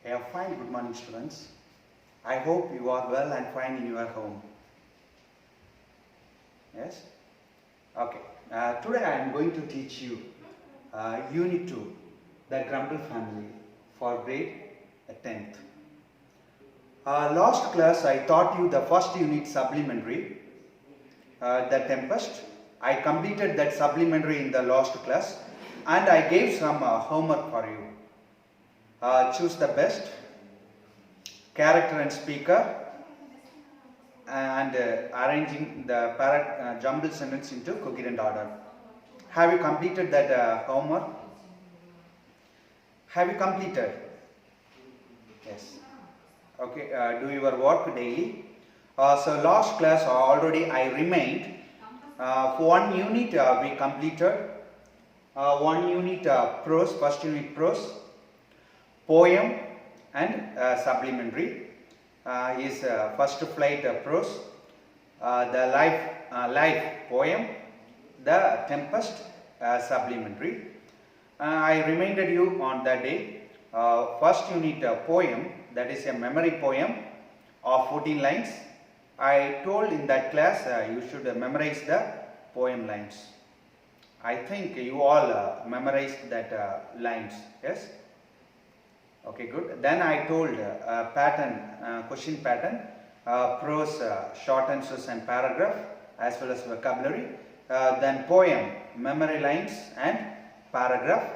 A fine good morning students. I hope you are well and fine in your home. Yes? Okay. Today I am going to teach you Unit 2, the Grumble family for grade 10th. Last class I taught you the first unit supplementary, the Tempest. I completed that supplementary in the last class and I gave some homework for you. Choose the best, character and speaker, and arranging the jumbled sentence into coherent order. Have you completed that homework? Have you completed? Yes. Okay, do your work daily. So last class already I remained. For one unit we completed. One unit prose, first unit prose, poem and supplementary is first flight prose, the life poem, the Tempest supplementary. I reminded you on that day, first unit poem, that is a memory poem of 14 lines. I told in that class you should memorize the poem lines. I think you all memorized that lines, yes? Okay, good. Then I told pattern, question pattern, prose, short answers and paragraph as well as vocabulary. Then poem, memory lines and paragraph.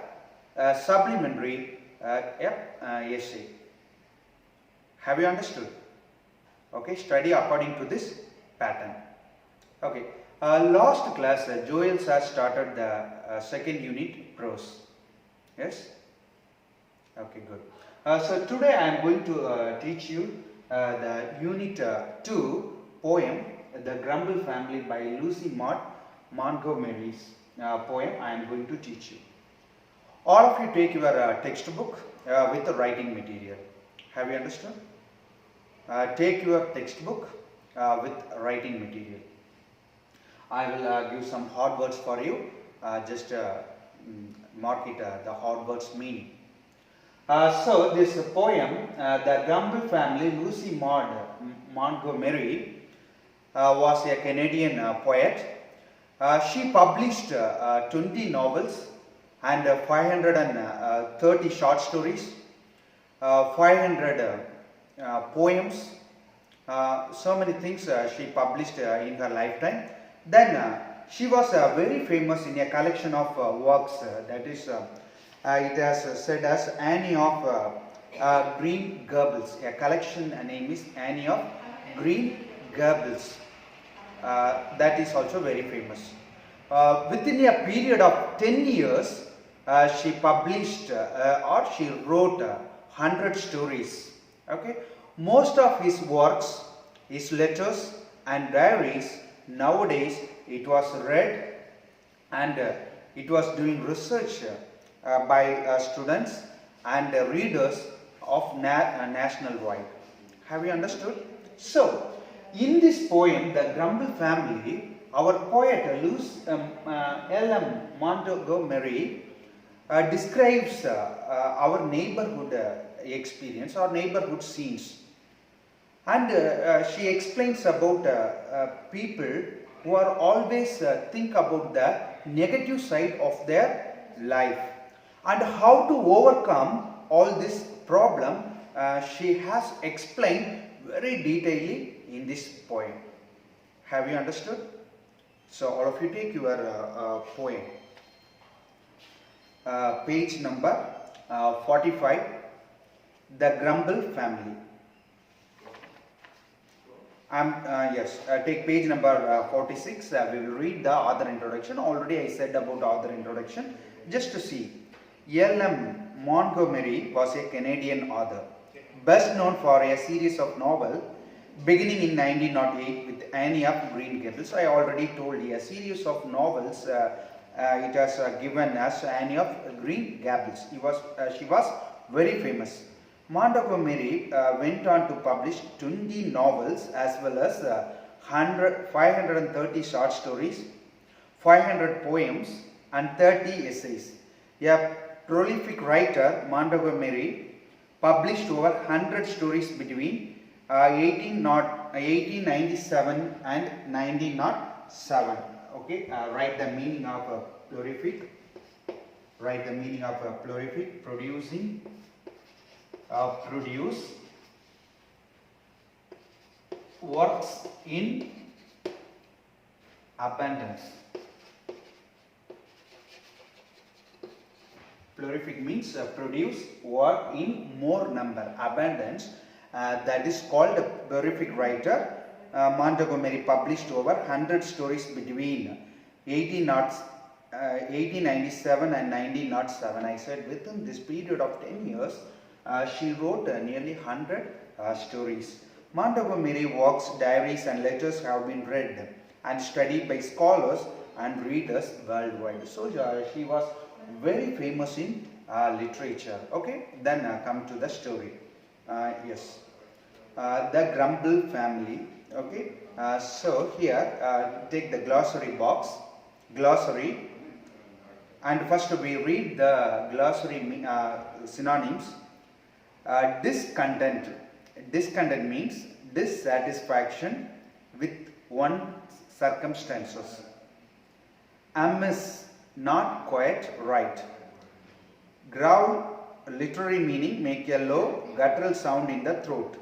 Supplementary, essay. Have you understood? Okay, study according to this pattern. Okay, last class Joel sir started the second unit prose. Yes? Okay, good. So today I am going to teach you the Unit 2 poem, The Grumble Family by Lucy Maud Montgomery's poem I am going to teach you. All of you take your textbook with the writing material. Have you understood? Take your textbook with writing material. I will give some hard words for you. Just mark it the hard words meaning. So this poem, The Grumble Family, Lucy Maud Montgomery was a Canadian poet. She published 20 novels and 530 short stories, 500 poems, so many things she published in her lifetime. Then she was very famous in a collection of works, that is it has said as Annie of Green Gables. A collection name is Annie of Green Gables. That is also very famous. Within a period of 10 years, she published or she wrote 100 stories. Okay, most of his works, his letters and diaries, nowadays it was read and it was doing research by students and readers of national wide. Have you understood? So, in this poem, The Grumble Family, our poet L.M. Montgomery describes our neighborhood experience or neighborhood scenes. And she explains about people who are always think about the negative side of their life. And how to overcome all this problem, she has explained very detailedly in this poem. Have you understood? So all of you take your poem. Page number 45, The Grumble Family. Take page number 46. We will read the author introduction. Already I said about author introduction. Just to see. L.M. Montgomery was a Canadian author, best known for a series of novels beginning in 1908 with Annie of Green Gables. I already told you a series of novels. It has given as Annie of Green Gables. She was very famous. Montgomery went on to publish 20 novels as well as 530 short stories, 500 poems and 30 essays. A prolific writer, Montgomery published over 100 stories between 1897 and 1907. Okay, write the meaning of plurific. Write the meaning of plurific. Producing, produce works in abundance. Plurific means produce work in more number, abundance. That is called a prolific writer. Montgomery published over 100 stories between 1897 and 1907. I said within this period of 10 years, she wrote nearly 100 stories. Montgomery works, diaries and letters have been read and studied by scholars and readers worldwide. So she was very famous in literature. Okay, then come to the story. Yes, the Grumble family. Okay, so here take the glossary box, glossary, and first we read the glossary synonyms. Discontent. Discontent means dissatisfaction with one circumstances. Amiss, not quite right. Growl, literary meaning, make a low guttural sound in the throat.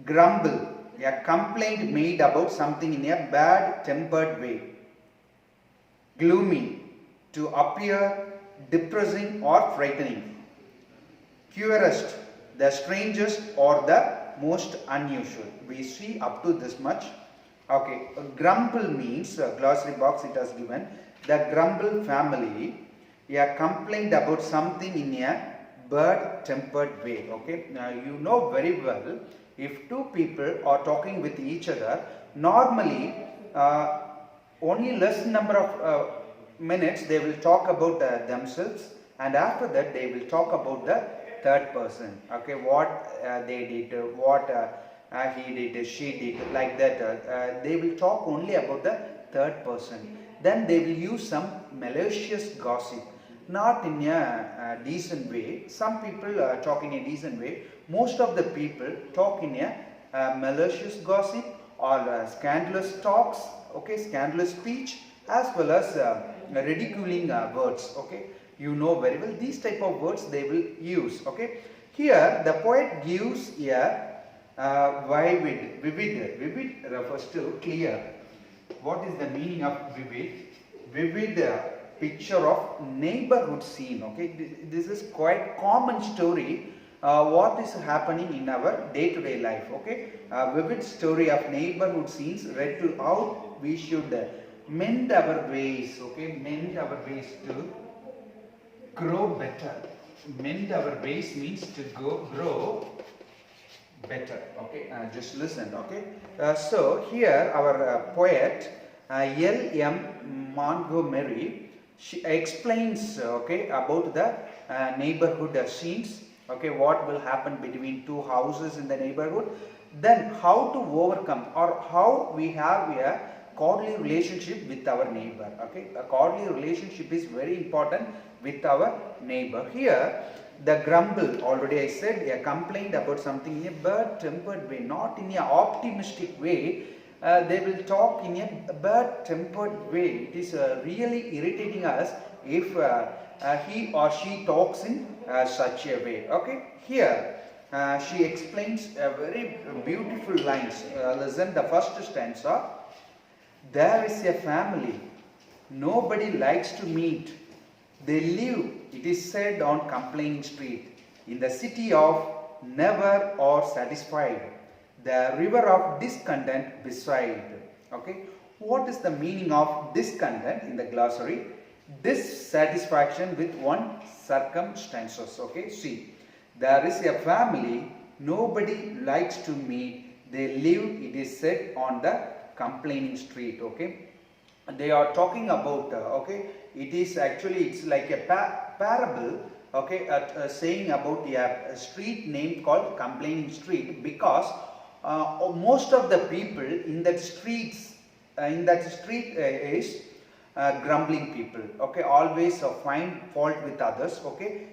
Grumble, a complaint made about something in a bad tempered way. Gloomy, to appear depressing or frightening. Queerest, the strangest or the most unusual. We see up to this much. Okay, grumble means, glossary box it has given, the Grumble family, a complaint about something in a bad-tempered way. Okay, now you know very well, if two people are talking with each other, normally only less number of minutes they will talk about themselves, and after that they will talk about the third person. Okay, what they did, what he did, she did, like that. They will talk only about the third person. Then they will use some malicious gossip, not in a decent way. Some people talk in a decent way. Most of the people talk in a malicious gossip or scandalous talks, okay, scandalous speech, as well as ridiculing words. Okay, you know very well these type of words they will use. Okay, here the poet gives a vivid. Vivid refers to clear. What is the meaning of vivid? Vivid picture of neighborhood scene. Okay, this is quite common story. What is happening in our day-to-day life. Okay, vivid story of neighborhood scenes read to how we should mend our ways. Okay, mend our ways to grow better. Mend our ways means to grow better. Okay, just listen. Okay, so here our poet L.M. Montgomery, she explains okay about the neighborhood scenes. Okay, what will happen between two houses in the neighborhood, then how to overcome or how we have a cordial relationship with our neighbor. Okay, a cordial relationship is very important with our neighbor. Here the grumble, already I said, a complaint about something in a bad-tempered way, not in an optimistic way. They will talk in a bad-tempered way. It is really irritating us if he or she talks in such a way. Okay, here she explains a very beautiful lines. Listen, the first stanza. There is a family nobody likes to meet. They live, it is said, on Complaining Street, in the city of never or satisfied, the river of discontent beside. Okay, what is the meaning of discontent in the glossary? Dissatisfaction with one circumstances. Okay, see, there is a family nobody likes to meet. They live, it is said, on the Complaining Street. Okay, they are talking about okay, it is actually, it's like a parable. Okay, saying about a street name called Complaining Street, because most of the people in that street is grumbling people. Okay, always find fault with others. Okay,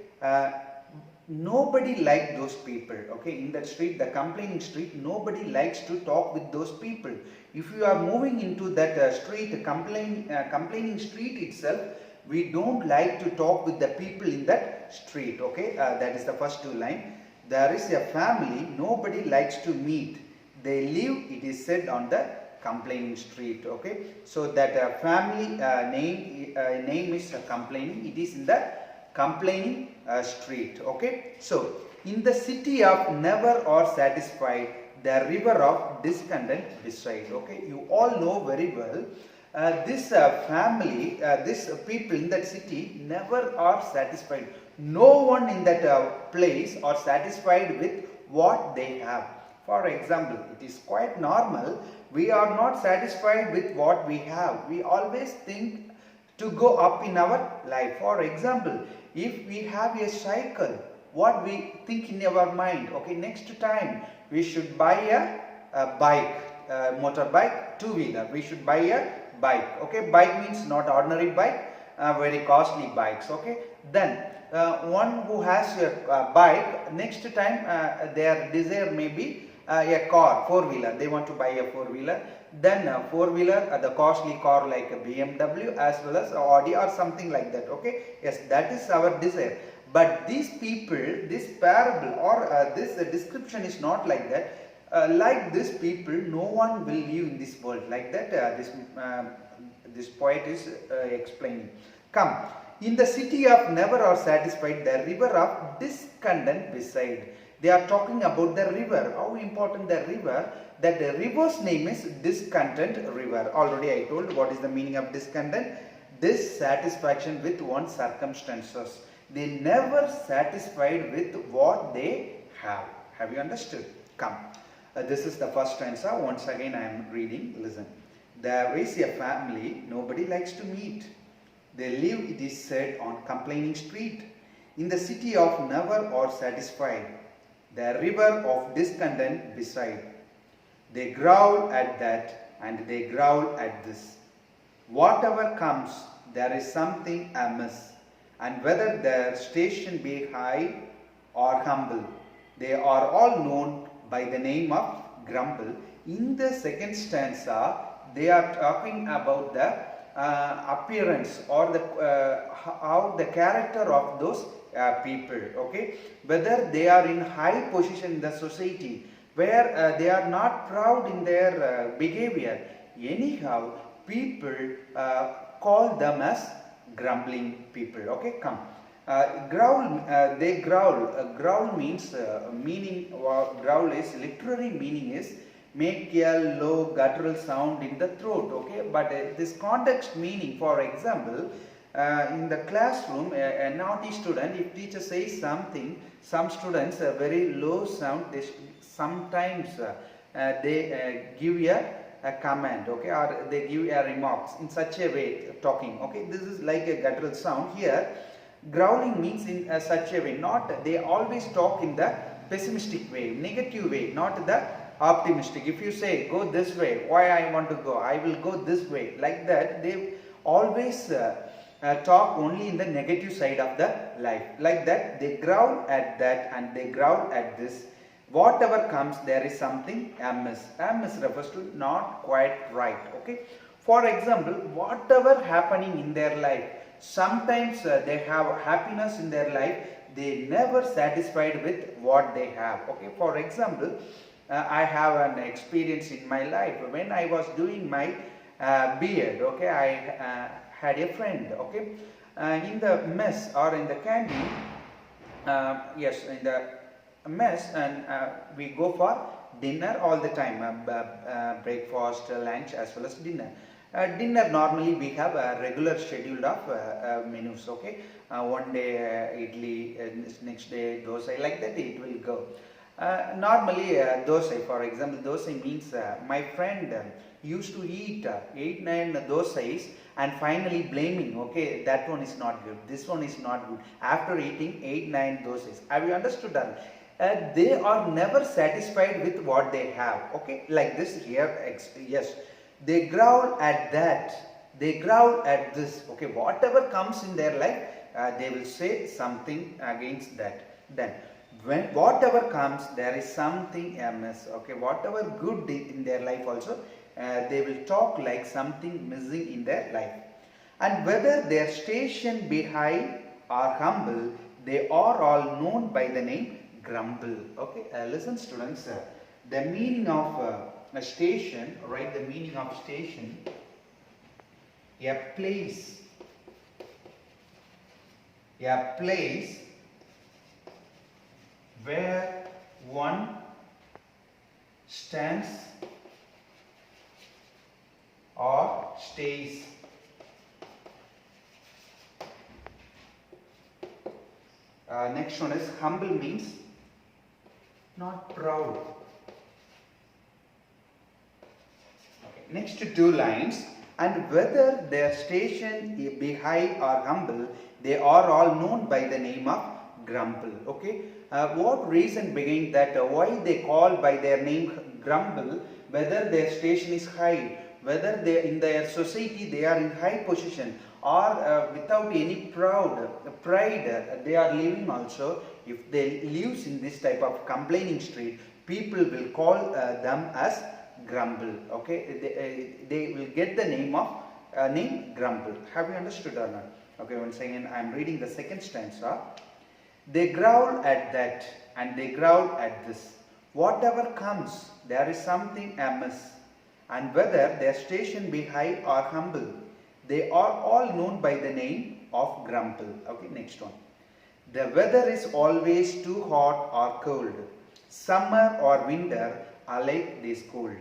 nobody liked those people. Okay, in that street, the complaining street, nobody likes to talk with those people. If you are moving into that street, complaining street itself, we don't like to talk with the people in that street. Okay, that is the first two line. There is a family nobody likes to meet. They live, it is said, on the complaining street. Okay, so that family name is complaining. It is in the complaining street. Okay, so in the city of never or satisfied, the river of discontent beside. Okay, you all know very well this family, this people in that city never are satisfied. No one in that place are satisfied with what they have. For example, it is quite normal, we are not satisfied with what we have. We always think to go up in our life. For example, if we have a cycle, what we think in our mind, okay, next time we should buy a bike, motorbike, two-wheeler. We should buy a bike. Okay, bike means not ordinary bike, very costly bikes. Okay, then one who has a bike, next time their desire may be a car, four-wheeler. They want to buy a four-wheeler. Then four-wheeler, the costly car like a BMW as well as Audi or something like that. Okay, yes, that is our desire. But these people, this parable or this description is not like that. Like these people, no one will live in this world. Like that, this poet is explaining. Come, in the city of never or satisfied, the river of discontent beside. They are talking about the river. How important the river? That the river's name is discontent river. Already I told what is the meaning of discontent. Dissatisfaction with one's circumstances. They never satisfied with what they have. Have you understood? Come. This is the first stanza. Once again I am reading. Listen. There is a family nobody likes to meet. They live, it is said, on complaining street. In the city of never or satisfied. The river of discontent beside. They growl at that and they growl at this. Whatever comes, there is something amiss. And whether their station be high or humble, they are all known by the name of grumble. In the second stanza, they are talking about the appearance or the how the character of those people. Okay, whether they are in high position in the society, where they are not proud in their behavior. Anyhow, people call them as grumbling people. Okay, come. Growl, they growl. Growl means meaning. Growl is literary meaning is make a low guttural sound in the throat. Okay, but this context meaning, for example, in the classroom, a naughty student, if teacher says something, some students a very low sound. They sometimes they give a comment, okay, or they give a remarks in such a way talking. Okay, this is like a guttural sound. Here growling means in such a way, not they always talk in the pessimistic way, negative way, not the optimistic. If you say go this way, why I want to go, I will go this way, like that, they always talk only in the negative side of the life. Like that, they growl at that and they growl at this. Whatever comes, there is something amiss. Amiss refers to not quite right. Okay. For example, whatever happening in their life, sometimes they have happiness in their life. They never satisfied with what they have. Okay. For example, I have an experience in my life when I was doing my B.Ed. Okay, I had a friend. Okay, in the mess or in the canteen. Yes, in the mess, and we go for dinner all the time, breakfast, lunch as well as dinner. Dinner normally we have a regular schedule of menus. Okay, one day idli, next day dosa, like that it will go. Normally dosa, for example, dosa means my friend used to eat 8-9 dosas and finally blaming, okay, that one is not good, this one is not good, after eating 8-9 dosas. Have you understood that? They are never satisfied with what they have. Okay, like this here. Yes, they growl at that, they growl at this. Okay, whatever comes in their life, they will say something against that. Then when whatever comes, there is something amiss. Okay, whatever good in their life also, they will talk like something missing in their life. And whether their station be high or humble, they are all known by the name grumble. Okay, listen students, the meaning of a station, write the meaning of station, a place where one stands or stays. Next one is humble, means not proud. Okay. Next two lines, and whether their station be high or humble, they are all known by the name of grumble. Okay, what reason behind that? Why they call by their name grumble? Whether their station is high, whether they in their society they are in high position, or without any pride they are living also. If they live in this type of complaining street, people will call them as grumble. Okay, they will get the name of name grumble. Have you understood or not? Okay, once again I am reading the second stanza. They growl at that and they growl at this. Whatever comes, there is something amiss. And whether their station be high or humble, they are all known by the name of grumble. Okay, next one. The weather is always too hot or cold. Summer or winter alike this cold.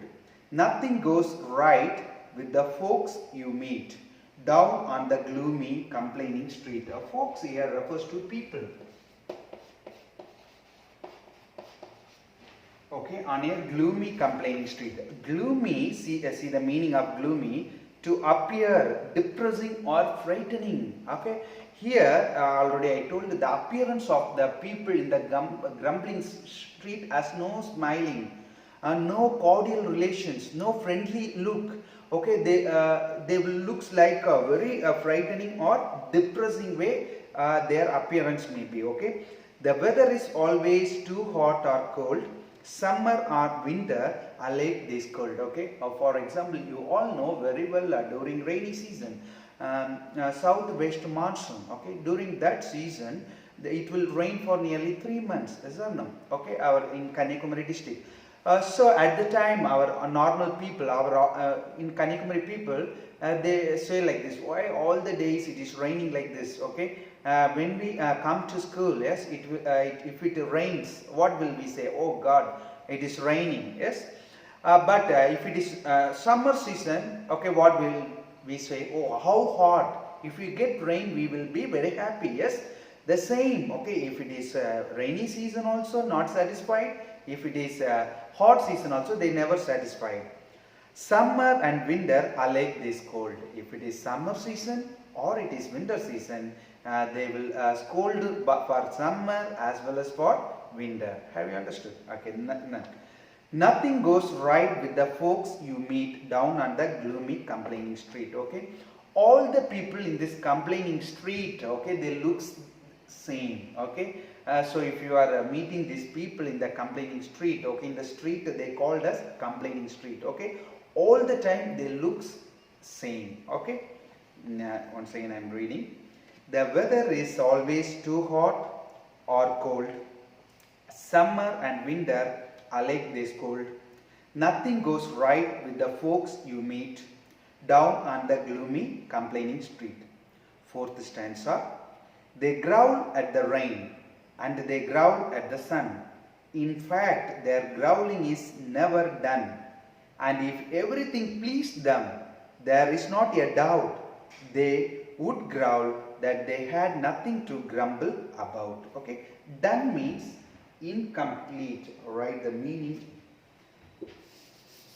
Nothing goes right with the folks you meet down on the gloomy complaining street. Folks here refers to people. Okay, on a gloomy complaining street. Gloomy, see the meaning of gloomy, to appear depressing or frightening. Okay, here already I told you the appearance of the people in the grumbling street as no smiling, no cordial relations, no friendly look. Okay, they will looks like a very frightening or depressing way their appearance may be. Okay, the weather is always too hot or cold. Summer or winter alike this cold. Okay, for example, you all know very well during rainy season, southwest monsoon. Okay, during that season it will rain for nearly 3 months, is or no? Okay, in Kanyakumari district. So at the time our normal people, in Kanyakumari people, they say like this: why all the days it is raining like this? Okay, when we come to school, yes, if it rains, what will we say? Oh God, it is raining. Yes, but if it is summer season, okay, what will we say? Oh, how hot! If we get rain, we will be very happy. Yes, the same. Okay, if it is rainy season also not satisfied. If it is hot season also, they never satisfied. Summer and winter are like this cold. If it is summer season or it is winter season, they will scold for summer as well as for winter. Have you understood? Okay, nothing goes right with the folks you meet down on the gloomy complaining street. Okay, all the people in this complaining street, okay, they look same. Okay, so if you are meeting these people in the complaining street, okay, in the street they called as complaining street. Okay, all the time they looks same. Okay, once again I am reading. The weather is always too hot or cold. Summer and winter alike this cold. Nothing goes right with the folks you meet down on the gloomy complaining street. Fourth stanza. They growl at the rain and they growl at the sun. In fact, their growling is never done. And if everything pleased them, there is not a doubt they would growl that they had nothing to grumble about. Okay, done means incomplete. Write the meaning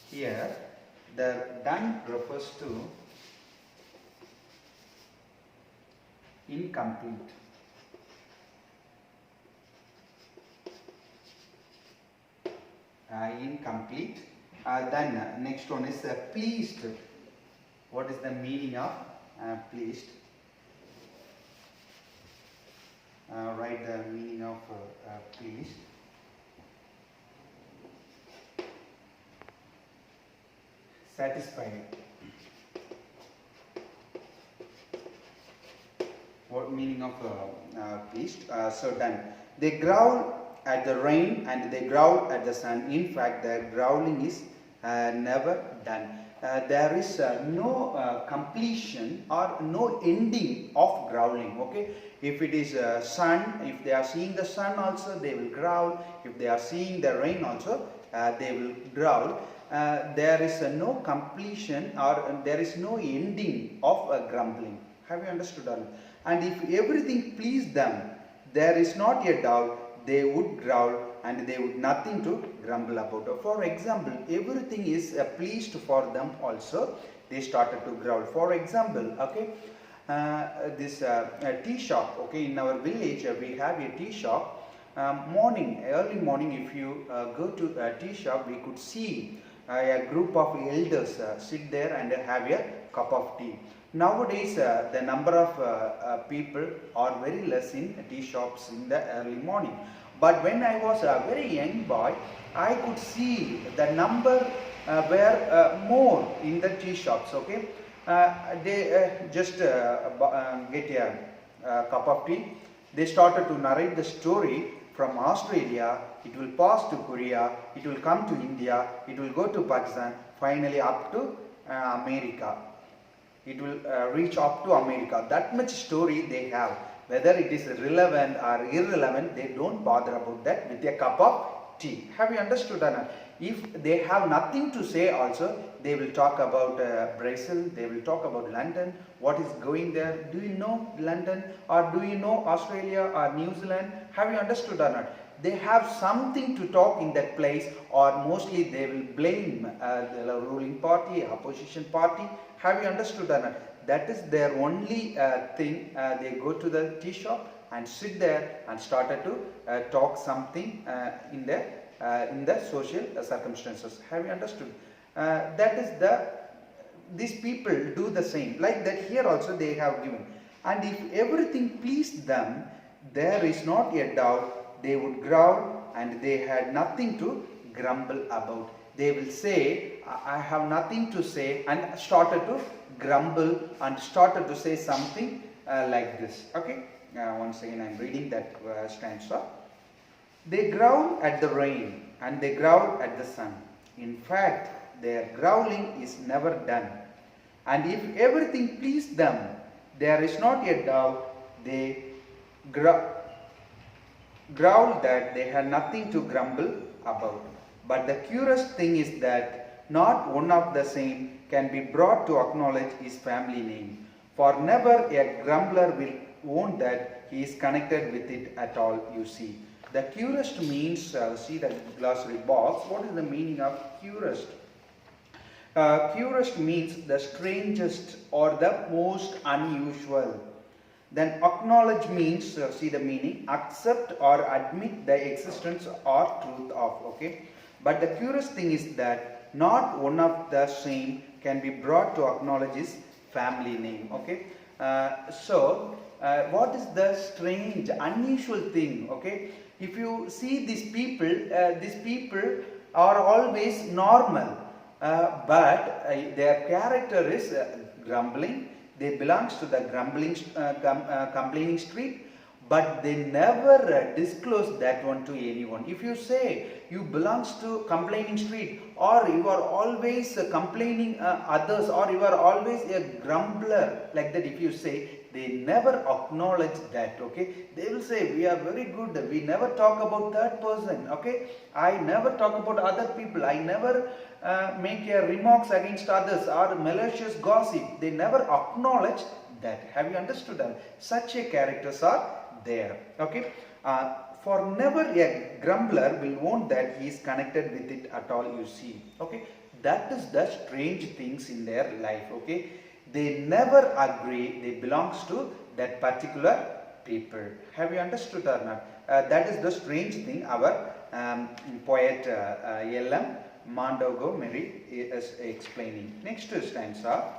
here. The done refers to incomplete. Incomplete. Then next one is pleased. What is the meaning of pleased? write the meaning of pleased. Satisfied. What meaning of pleased? So done. They growl at the rain and they growl at the sun. In fact, their growling is never done. There is no completion or no ending of growling. Okay, if it is sun, if they are seeing the sun also, they will growl. If they are seeing the rain also, they will growl. There is no completion or there is no ending of grumbling. Have you understood all? And if everything pleased them, there is not a doubt they would growl and they would nothing to grumble about. For example, everything is pleased for them also, they started to growl. For example, okay, this tea shop, okay, in our village we have a tea shop. Early morning, if you go to a tea shop, we could see a group of elders sit there and have a cup of tea. Nowadays, the number of people are very less in tea shops in the early morning. But when I was a very young boy, I could see the number were more in the tea shops. Okay, they just get a cup of tea. They started to narrate the story from Australia. It will pass to Korea. It will come to India. It will go to Pakistan. Finally, up to America. It will reach up to America. That much story they have. Whether it is relevant or irrelevant, they don't bother about that with a cup of tea. Have you understood, Anna? If they have nothing to say also, they will talk about Brazil, they will talk about London, what is going there. Do you know London or do you know Australia or New Zealand? Have you understood or not? They have something to talk in that place, or mostly they will blame the ruling party, opposition party. Have you understood or not? That is their only thing. They go to the tea shop and sit there and started to talk something in the social circumstances. Have you understood? That is these people do the same. Like that here also they have given. And if everything pleased them, there is not a doubt they would growl and they had nothing to grumble about. They will say, I have nothing to say, and started to grumble and started to say something like this. Okay, once again I am reading that stanza. They growl at the rain and they growl at the sun. In fact, their growling is never done. And if everything pleased them, there is not a doubt they growl that they had nothing to grumble about. But the curious thing is that not one of the same can be brought to acknowledge his family name. For never a grumbler will own that he is connected with it at all, you see. The curious means, see the glossary box, what is the meaning of curious? Curious means the strangest or the most unusual. Then acknowledge means, see the meaning, accept or admit the existence or truth of. Okay. But the curious thing is that not one of the same can be brought to acknowledge his family name. Okay. What is the strange, unusual thing? Okay. If you see these people are always normal, but their character is grumbling. They belongs to the complaining street, but they never disclose that one to anyone. If you say you belongs to complaining street, or you are always complaining others, or you are always a grumbler, like that, if you say, they never acknowledge that. Okay, they will say we are very good, we never talk about that person. Okay, I never talk about other people, I never make remarks against others or malicious gossip. They never acknowledge that. Have you understood that? Such a characters are there. Okay. For never a grumbler will own that he is connected with it at all, you see. Okay. That is the strange things in their life. Okay. They never agree they belongs to that particular people. Have you understood or not? That is the strange thing our poet L.M. Montgomery is explaining. Next stanza.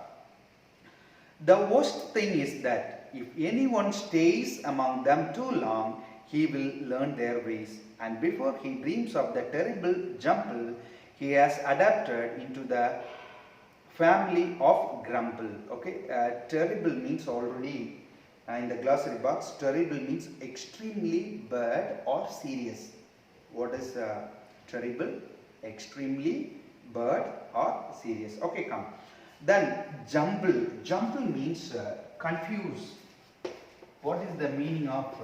The worst thing is that if anyone stays among them too long, he will learn their ways. And before he dreams of the terrible jumble, he has adapted into the family of grumble. Okay, terrible means already in the glossary box. Terrible means extremely bad or serious. What is terrible? Extremely bad or serious. Okay, come. Then jumble. Jumble means confuse. What is the meaning of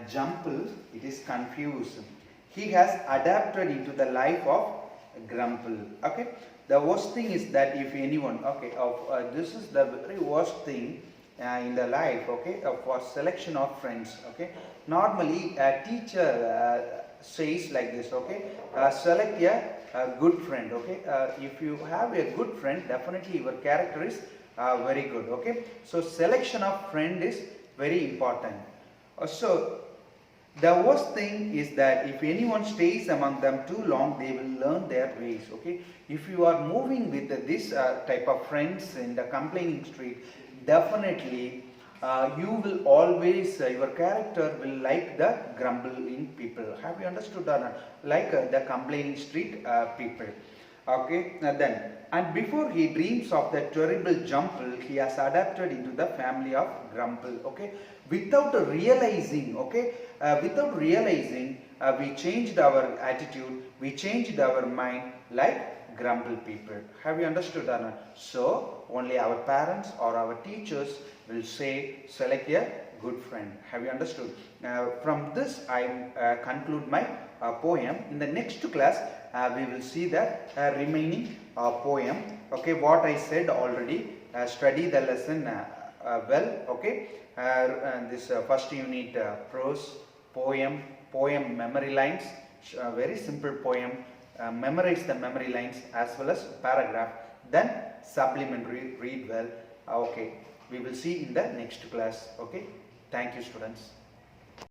jumble? It is confused. He has adapted into the life of grumble. Okay, the worst thing is that if anyone, okay, this is the very worst thing in the life, okay, for selection of friends. Okay, normally a teacher says like this, okay, select a good friend. Okay, if you have a good friend, definitely your character is very good. Okay, so selection of friend is very important. So the worst thing is that if anyone stays among them too long, they will learn their ways. Okay, if you are moving with this type of friends in the complaining street, definitely you will always, your character will like the grumbling people. Have you understood or not? Like the complaining street people. Okay, then, and before he dreams of the terrible jumble, he has adapted into the family of grumble. Okay, without realizing, okay, without realizing, we changed our attitude, we changed our mind like grumble people. Have you understood or not? So only our parents or our teachers will say, select a good friend. Have you understood? From this I conclude my poem. In the next class we will see the remaining poem. Okay, what I said already, study the lesson well. Okay, this first unit prose, poem memory lines, very simple poem. Memorize the memory lines as well as paragraph, then supplementary, read well. Okay, we will see in the next class. Okay, thank you students.